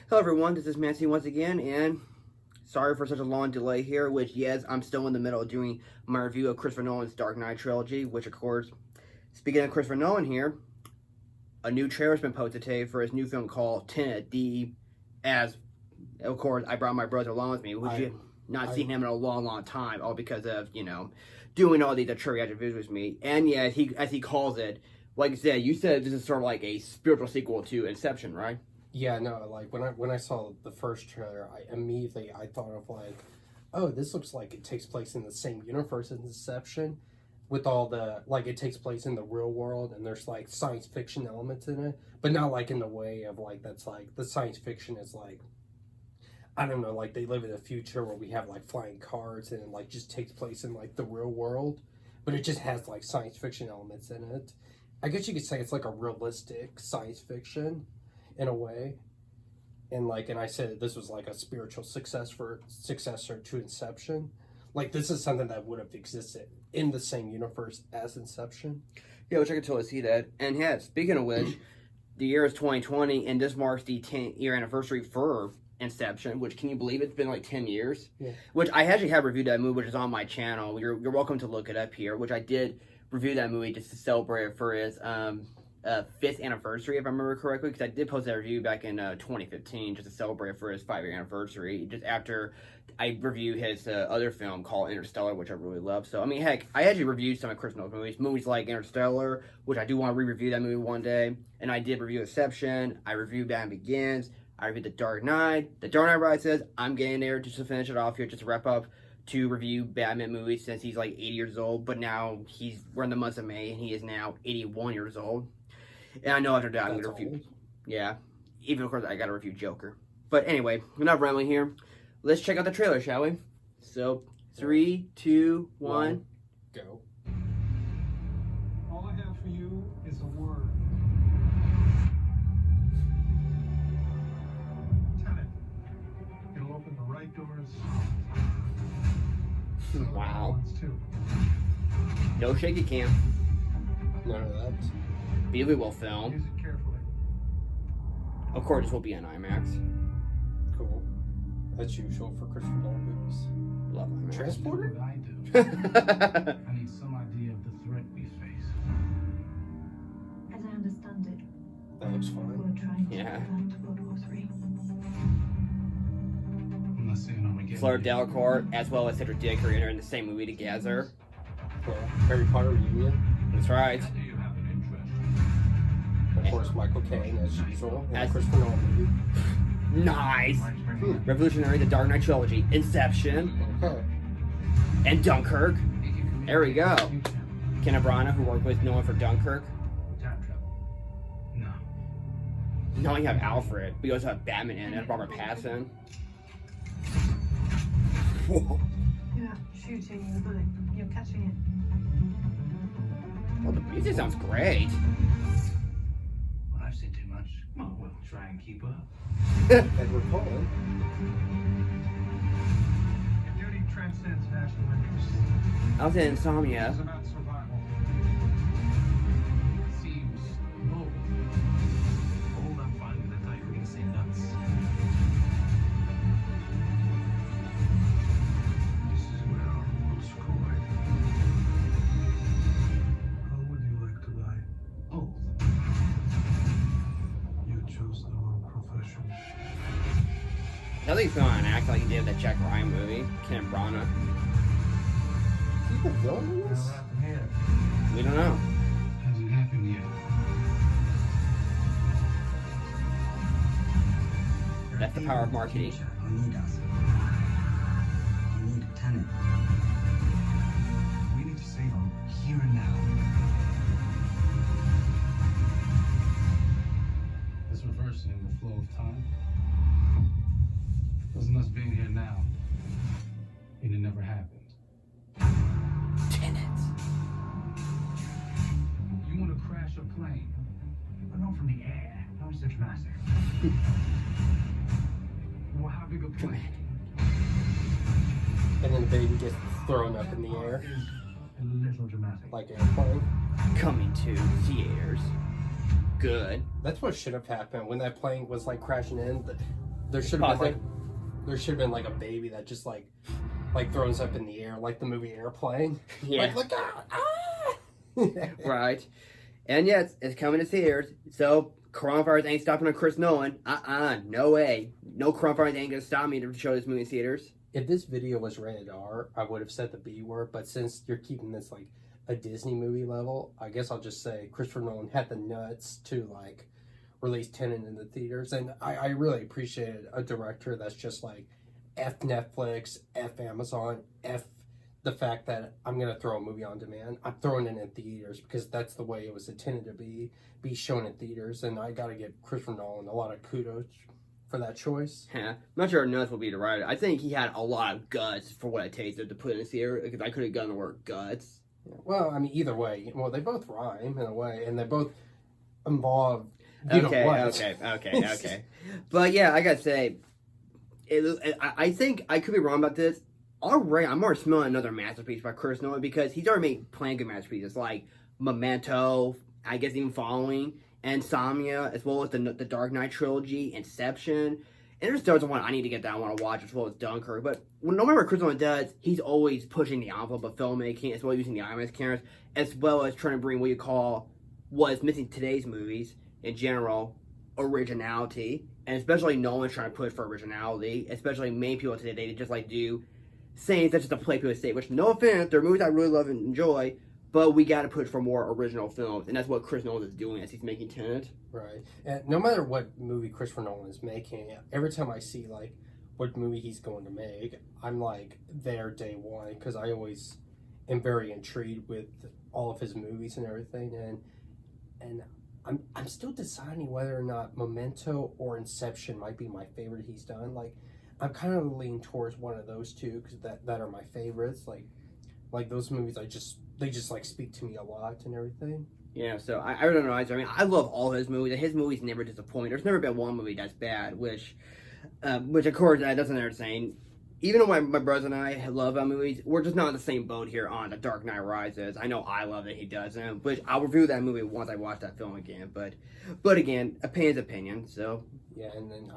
Hello everyone, this is Nancy once again, and sorry for such a long delay here, which yes, I'm still in the middle of doing my review of Christopher Nolan's Dark Knight trilogy, which of course, speaking of Christopher Nolan here, a new trailer's been posted today for his new film called Tenet, as, of course, I brought my brother along with me, which you not seen him in a long time, all because of, doing all these trivia videos with me, and yeah, as he calls it, like I said, you said this is sort of like a spiritual sequel to Inception, right? Yeah, no, like when I saw the first trailer, I thought of like, oh, this looks like it takes place in the same universe as Inception, with all the it takes place in the real world and there's like science fiction elements in it, but not like in the way of like that's like the science fiction is like, I don't know, like they live in the future where we have like flying cars and it like just takes place in like the real world, but it just has like science fiction elements in it. I guess you could say it's like a realistic science fiction in a way, and I said this was like a spiritual successor to Inception. Like this is something that would have existed in the same universe as Inception. Yeah, which I could totally see that. And yeah, speaking of which, the year is 2020, and this marks the 10-year anniversary for Inception. Which, can you believe it's been like 10 years? Yeah. Which I actually have reviewed that movie, which is on my channel. You're welcome to look it up here. Which I did review that movie just to celebrate it for its 5th anniversary, if I remember correctly, because I did post that review back in 2015 just to celebrate for his 5-year anniversary, just after I reviewed his other film called Interstellar, which I really love. So, I mean, heck, I actually reviewed some of Chris Nolan's movies like Interstellar, which I do want to re-review that movie one day, and I did review Inception, I reviewed Batman Begins, I reviewed The Dark Knight. The Dark Knight Rises, I'm getting there just to finish it off here, just to wrap up to review Batman movies since he's like 80 years old, but now we're in the month of May, and he is now 81 years old. And I know after that I'm going to review... Yeah. Even, of course, I got to review Joker. But anyway, enough rambling here. Let's check out the trailer, shall we? So, 3, 2, 1... Go. All I have for you is a word. Tenet. It'll open the right doors. Wow. Ones too. No shaky cam. None of that. Believable film. Use it carefully. Of course, this will be on IMAX. Cool. That's usual for Christopher Nolan movies. Love IMAX. Transporter? What I do. I need some idea of the threat we face. As I understand it, That looks fun. we're trying to Yeah. prevent World War III. I'm not saying I'm against Fleur Delacour, as well as Cedric Diggory, are in the same movie together. Yeah. Harry Potter reunion. That's right. Do you have an interest? Of course, Michael Caine as usual in As- a Christopher Nolan movie. Nice! Revolutionary, The Dark Knight Trilogy, Inception, Okay. and Dunkirk. There we go. Kenneth Branagh, who worked with Nolan for Dunkirk. Time travel. No. Now you have Alfred. We also have Batman in it, Robert Pattinson. Whoa. You're not shooting the bullet, you're catching it. Well, the music sounds great. Well, I've said too much. Well, we'll try and keep up. Edward Cullen. Your duty transcends national interests. I was in Insomnia. It's about survival. Seems bold. Bold, I'm fine with it. I thought you were going to say nuts. This is where our worlds collide. How would you like to die? Both. You chose the wrong profession. I think he's going to act like he did with that Jack Ryan movie, Kenneth Branagh. Is he the villain in this? We don't know. Has it happened yet? That's the power of marketing. You need us. You need a tenant. We need to save him here and now. It's reversing the flow of time. Doesn't us being here now mean it never happened? Tenet. You want to crash a plane, but not from the air. How is that dramatic? Well, how big a plane? And then the baby gets thrown up in the air Is a little dramatic. like airplane. Coming to theaters. Good. That's what should have happened when that plane was like crashing in. there should have been Pause like a baby that just like throws up in the air like the movie Airplane. Yeah. Like, look out! Ah! Right. And yes, it's coming to theaters. So coronavirus ain't stopping on Chris Nolan. No way. No coronavirus ain't gonna stop me to show this movie in theaters. If this video was rated R, I would have said the B word, but since you're keeping this like a Disney movie level, I guess I'll just say Christopher Nolan had the nuts to like release Tenet in the theaters, and I really appreciated a director that's just like F Netflix, F Amazon, F the fact that I'm gonna throw a movie on demand. I'm throwing it in theaters because that's the way it was intended to be shown in theaters, and I gotta give Christopher Nolan a lot of kudos for that choice. Yeah, I'm not sure nuts will be the right. I think he had a lot of guts for what it takes to put in a theater, because I could have gotten the word guts. Well, I mean, either way, well, they both rhyme in a way, and they both involve. Okay. But yeah, I gotta say, I think I could be wrong about this. Already, I'm already smelling another masterpiece by Chris Nolan, because he's already made plenty of good masterpieces like Memento, I guess even Following, Insomnia, as well as the Dark Knight trilogy, Inception. And there's still one I need to get that I want to watch, as well as Dunkirk. But no matter what Chris Nolan does, he's always pushing the envelope of filmmaking, as well as using the IMAX cameras, as well as trying to bring what you call what is missing today's movies in general, originality. And especially Nolan's trying to push for originality, especially main people today, they just like do saying such as the play people say, which no offense, they're movies I really love and enjoy, but we got to push for more original films, and that's what Chris Nolan is doing as he's making Tenet. Right, and no matter what movie Christopher Nolan is making, every time I see like what movie he's going to make, I'm like there day one, because I always am very intrigued with all of his movies and everything, and I'm still deciding whether or not Memento or Inception might be my favorite he's done. Like, I'm kind of leaning towards one of those two, because that are my favorites. Like those movies, they just like speak to me a lot and everything. Yeah, so I don't know. I mean, I love all his movies. His movies never disappoint. There's never been one movie that's bad, which of course that doesn't ever saying. Even though my brothers and I love our movies, we're just not in the same boat here on The Dark Knight Rises. I know I love it, he doesn't, which I'll review that movie once I watch that film again. But again, opinion's opinion. So yeah, and then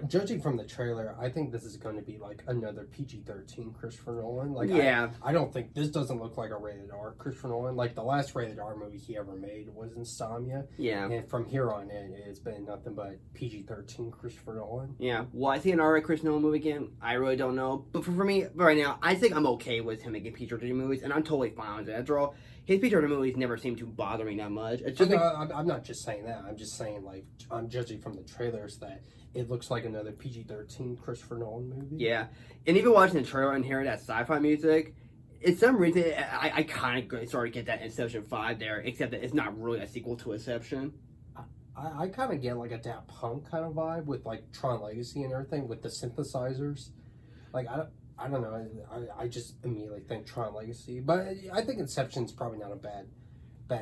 judging from the trailer, I think this is going to be like another PG-13 Christopher Nolan. Like, yeah, I don't think this doesn't look like a rated R Christopher Nolan. Like, the last rated R movie he ever made was Insomnia. Yeah. And from here on in, it's been nothing but PG-13 Christopher Nolan. Yeah. Will I see an R-rated Chris Nolan movie again? I really don't know. But for me, right now, I think I'm okay with him making PG-13 movies, and I'm totally fine with it. After all, his PG-13 movies never seem to bother me that much. It's just I'm not just saying that. I'm just saying, like, I'm judging from the trailers that it looks like another PG-13 Christopher Nolan movie. Yeah. And even watching the trailer and hearing that sci-fi music, it's some reason I kind of started to get that Inception 5 there, except that it's not really a sequel to Inception. I kind of get like a Daft Punk kind of vibe with like Tron Legacy and everything with the synthesizers. Like, I don't know. I just immediately think Tron Legacy, but I think Inception's probably not a bad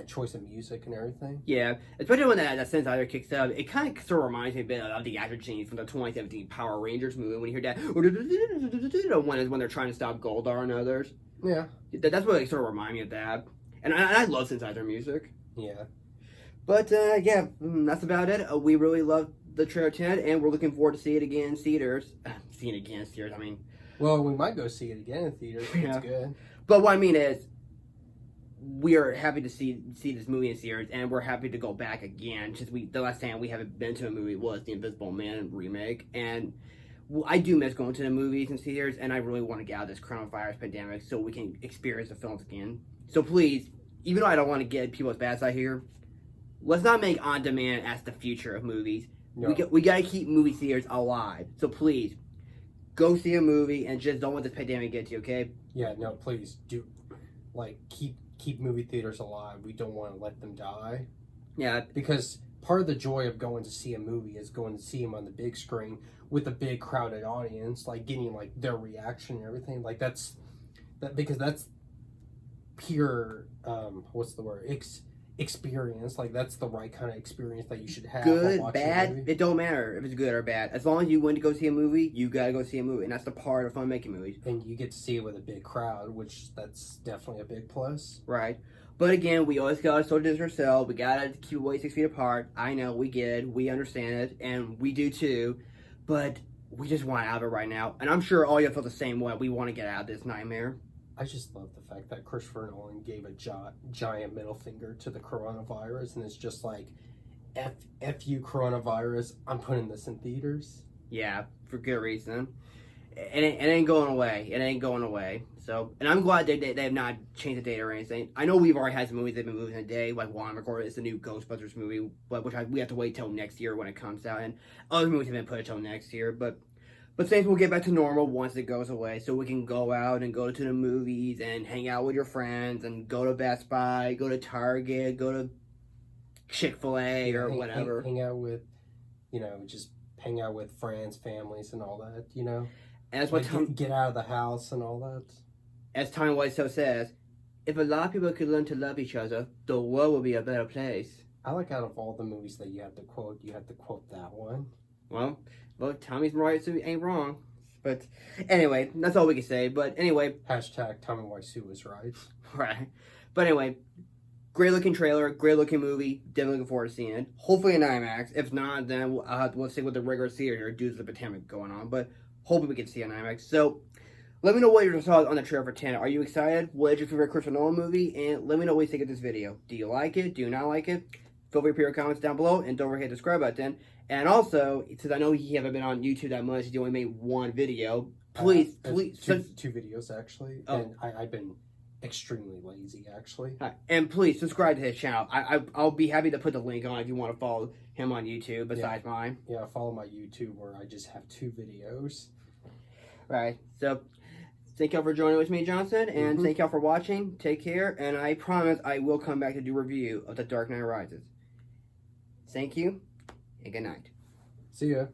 choice of music and everything. Yeah, especially when that synthesizer kicks up, it kind of sort of reminds me a bit of the action scenes from the 2017 Power Rangers movie. When you hear that, when they're trying to stop Goldar and others. Yeah, that's what it sort of reminds me of that. And I love synthesizer music. Yeah. But yeah, that's about it. We really love the trailer Tenet, and we're looking forward to see it again in theaters. Seeing it again in theaters, I mean. Well, we might go see it again in theaters. Yeah. It's good. But what I mean is, we are happy to see this movie in theaters, and we're happy to go back again. Just the last time we haven't been to a movie was the Invisible Man remake, and I do miss going to the movies and theaters, and I really want to get out of this coronavirus pandemic so we can experience the films again. So please, even though I don't want to get people's bad side here, let's not make on demand as the future of movies. No. We got to keep movie theaters alive. So please, go see a movie and just don't let this pandemic get to you, okay? Yeah, no, please do, like, keep movie theaters alive. We don't want to let them die. Yeah. Because part of the joy of going to see a movie is going to see them on the big screen with a big crowded audience, like getting like their reaction and everything. Like because that's pure what's the word? Experience. Like, that's the right kind of experience that you should have. Good, while watching a bad, movie. it don't matter if it's good or bad. As long as you went to go see a movie, you gotta go see a movie, and that's the part of fun making movies. And you get to see it with a big crowd, which that's definitely a big plus. Right. But again, we always gotta social distance ourselves. We gotta keep away 6 feet apart. I know, we get it, we understand it, and we do too. but we just want out of it right now. And I'm sure all you feel the same way. We want to get out of this nightmare. I just love the fact that Christopher Nolan gave a giant middle finger to the coronavirus, and it's just like, F you coronavirus, I'm putting this in theaters. Yeah, for good reason. It ain't going away. It ain't going away. So, and I'm glad they have not changed the date or anything. I know we've already had some movies that have been moving a day, like One Record is the new Ghostbusters movie, but we have to wait till next year when it comes out, and other movies have been put until next year. But things will get back to normal once it goes away, so we can go out and go to the movies and hang out with your friends and go to Best Buy, go to Target, go to Chick-fil-A or whatever. Hang out with, just hang out with friends, families, and all that. And that's what like get out of the house and all that. As Tommy Wiseau says, if a lot of people could learn to love each other, the world would be a better place. I like out of all the movies that you have to quote that one. Well, Tommy's right, so he ain't wrong. But anyway, that's all we can say. But anyway, hashtag Tommy Wiseau was right. Right. But anyway, great looking trailer, great looking movie. Definitely looking forward to seeing it. Hopefully in IMAX. If not, then we'll see what the regular theater due to the pandemic going on. But hopefully we can see it in IMAX. So let me know what your thoughts on the trailer for Tenet. Are you excited? What is your favorite Christopher Nolan movie? And let me know what you think of this video. Do you like it? Do you not like it? Feel free to put your comments down below, and don't forget to subscribe button. And also, since I know you haven't been on YouTube that much, you only made one video. Please. Two videos actually, and I've been extremely lazy actually. And please subscribe to his channel. I'll be happy to put the link on if you want to follow him on YouTube besides mine. Yeah, follow my YouTube where I just have 2 videos. Right. So thank y'all for joining with me, Johnson, and thank y'all for watching. Take care, and I promise I will come back to do a review of The Dark Knight Rises. Thank you, and good night. See ya.